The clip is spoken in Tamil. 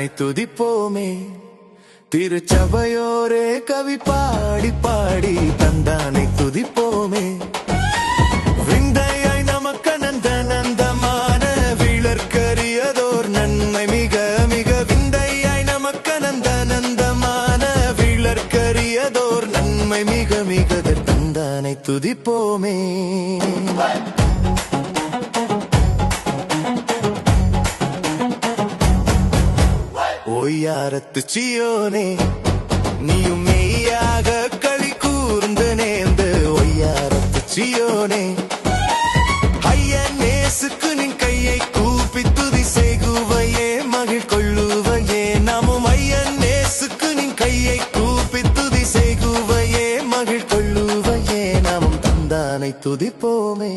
தந்தானை துதிப்போமே. திருச்சபையோரே கவி பாடி பாடி தந்தானை துதிப்போமே. விந்தையாய் நமக்கு நந்த நந்தமான விளர்க்கரியதோர் நன்மை மிக மிக. விந்தையாய் நமக்கு நந்த நந்தமான விளர்க்கரியதோர் நன்மை மிக மிக. தந்தானை துதிப்போமே. ஒய்யாரத்து சியோனே நீயும் மெய்யாக களி கூர்ந்து நேர்ந்து. ஒய்யாரத்து சியோனே ஐயன் நேசுக்கு நின் கையை கூப்பி துதி செய்குவையே மகிழ் கொள்ளுவையே. நாமும் ஐயன் நேசுக்கு நின் கையை கூப்பி துதி செய்குவையே மகிழ் கொள்ளுவையே. நாமும் தந்தானை துதிப்போமே.